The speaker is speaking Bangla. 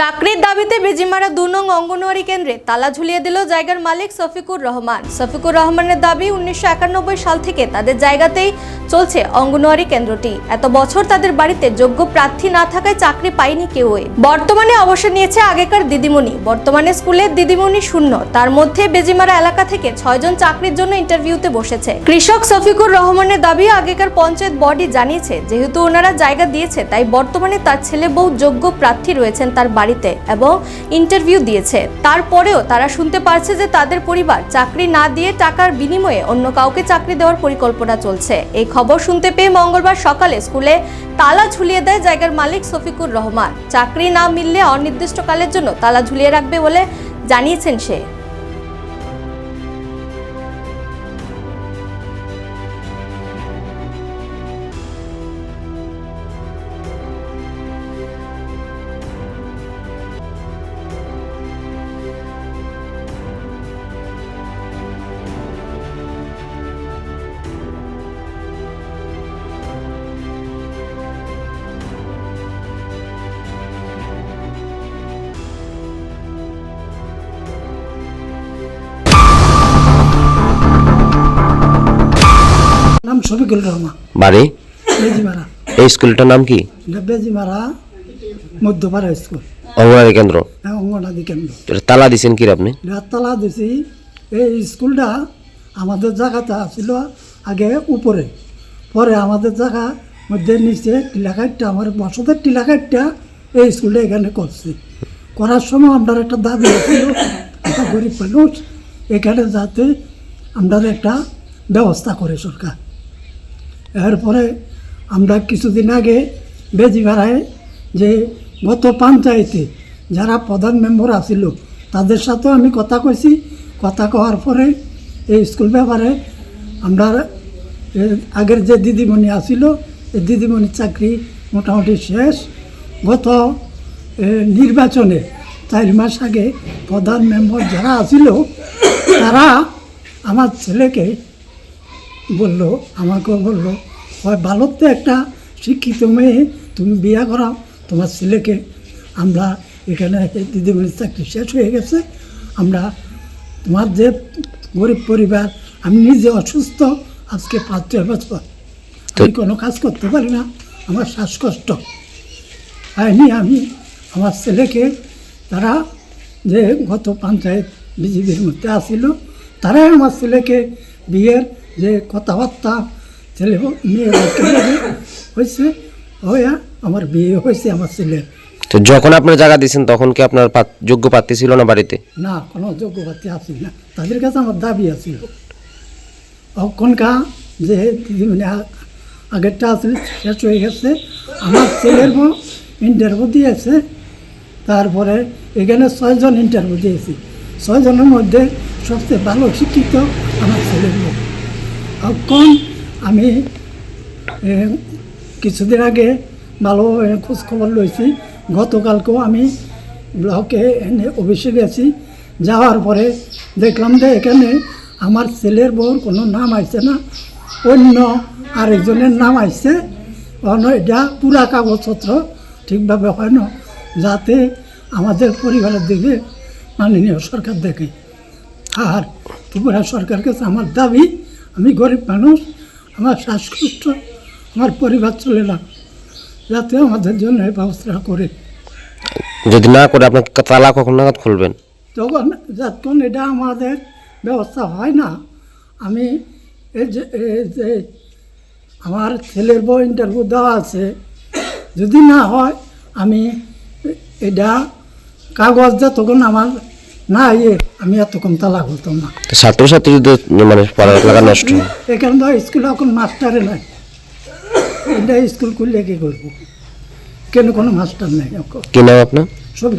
চাকরির দাবিতে বেজিমারা ২ নং অঙ্গনওয়াড়ি কেন্দ্রে তালা ঝুলিয়ে দিল জায়গার মালিক শফিকুর রহমান। শফিকুর রহমানের দাবি ১৯৯১ সাল থেকে তাদের জায়গাতেই চলছে অঙ্গনওয়াড়ি কেন্দ্রটি। এত বছর তাদের বাড়িতে যোগ্য প্রার্থী না থাকায় চাকরি পায়নি কেউই। বর্তমানে অবসর নিয়েছে আগেকার দিদিমণি। বর্তমানে স্কুলের দিদিমণি শূন্য। তার মধ্যে বেজিমারা এলাকা থেকে ৬ জন চাকরির জন্য ইন্টারভিউতে বসেছে। কৃষক শফিকুর রহমানের দাবি, আগেকার পঞ্চায়েত বডি জানিয়েছে যেহেতু ওনারা জায়গা দিয়েছে তাই বর্তমানে তার ছেলে বউ যোগ্য প্রার্থী রয়েছেন তার বাড়িতে এবং ইন্টারভিউ দিয়েছে। তারপরেও তারা শুনতে পারছে যে তাদের পরিবার চাকরি না দিয়ে টাকার বিনিময়ে অন্য কাউকে চাকরি দেওয়ার পরিকল্পনা চলছে। এই খবর শুনতে পেয়ে মঙ্গলবার সকালে স্কুলে তালা ঝুলিয়ে দেয় জায়গার মালিক শফিকুর রহমান। চাকরি না মিললে অনির্দিষ্টকালের জন্য তালা ঝুলিয়ে রাখবে বলে জানিয়েছেন সে। নাম শফিকুল রহমান, বাড়ি বেজিমারা। এই স্কুলটার নাম কি? বেজিমারা মধ্যপাড়া স্কুল, অঙ্গনওয়াড়ি কেন্দ্র। অঙ্গনাদি কেন্দ্র। এটা তালা দিছেন কি আপনি? তালা দিছি। এই স্কুলটা আমাদের জায়গাটা ছিল আগে উপরে, পরে আমাদের জায়গা মধ্যে নিচে টিলাকাটটা, আমার বসতের টিলাকাটটা এই স্কুলটা এখানে করছি। করার সময় আমরা একটা দাবি ছিল, একটা গরিব মানুষ এখানে যাতে আমরা একটা ব্যবস্থা করে সরকার। এরপরে আমরা কিছুদিন আগে বেজিমারায় যে গত পঞ্চায়েতে যারা প্রধান মেম্বার আসিল তাদের সাথেও আমি কথা কইছি। কথা কওয়ার পরে এই স্কুল ব্যাপারে আমরা আগের যে দিদিমণি আসিল এই দিদিমণির চাকরি মোটামুটি শেষ। গত নির্বাচনে ৪ মাস আগে প্রধান মেম্বার যারা আসিল তারা আমার ছেলেকে বললো, আমাকেও বললো, হয় ভালোতে একটা শিক্ষিত মেয়ে তুমি বিয়ে করাও তোমার ছেলেকে। আমরা এখানে দিদিমণির চাকরি শেষ হয়ে গেছে, আমরা তোমার যে গরিব পরিবার, আমি নিজে অসুস্থ, আজকে ৫-৬ বছর আমি কোনো কাজ করতে পারি না, আমার শ্বাসকষ্ট হয়নি। আমি আমার ছেলেকে, তারা যে গত পঞ্চায়েত বিজেপির মধ্যে আসিল তারাই আমার ছেলেকে বিয়ের যে কথাবার্তা ছেলে মেয়ে হয়েছে, হইয়া আমার বিয়ে হয়েছে আমার ছেলের। তো যখন আপনার জায়গা দিয়েছেন তখন কি আপনার যোগ্য প্রার্থী ছিল না বাড়িতে? না, কোনো যোগ্য প্রার্থী আসিল না। তাদের কাছে আমার দাবি আছিল অক্ষণকা যে দিদিমণি আগেরটা আসলে শেষ হয়ে গেছে, আমার ছেলের বউ ইন্টারভিউ দিয়েছে। তারপরে এখানে ৬ জন ইন্টারভিউ দিয়েছি, ৬ জনের মধ্যে সবচেয়ে ভালো শিক্ষিত আমার ছেলের বউ। এখন আমি কিছুদিন আগে ভালো খোঁজখবর লইছি। গতকালকেও আমি ব্লকে অফিসে গেছি, যাওয়ার পরে দেখলাম যে এখানে আমার ছেলের বউর কোনো নাম আইছে না, অন্য আরেকজনের নাম আইছে। এটা পুরা কাগজপত্র ঠিকভাবে হয় না, যাতে আমাদের পরিবারের দিকে মাননীয় সরকার দেখে। আর ত্রিপুরা সরকারের কাছে আমার দাবি, আমি গরিব মানুষ, আমার শ্বাসকষ্ট, আমার পরিবার চলে না, যাতে আমাদের জন্য এই ব্যবস্থা করে। যদি না করে আপনার তালা কখন নাগাদ খুলবেন? তখন যতক্ষণ এটা আমাদের ব্যবস্থা হয় না, আমি এই যে আমার ছেলের বউ ইন্টারভিউ দেওয়া আছে, যদি না হয় আমি এটা কাগজ যতক্ষণ আমার না আমি এতক্ষণ তালা খুলতাম না। ছাত্রছাত্রী যদি মানে পড়ালেখা নষ্ট হয়, এখানে তো স্কুলে এখন মাস্টারে নাই, এটা স্কুল খুললে কি করবো? কেন কোনো মাস্টার নেই। কি নাম আপনার? সব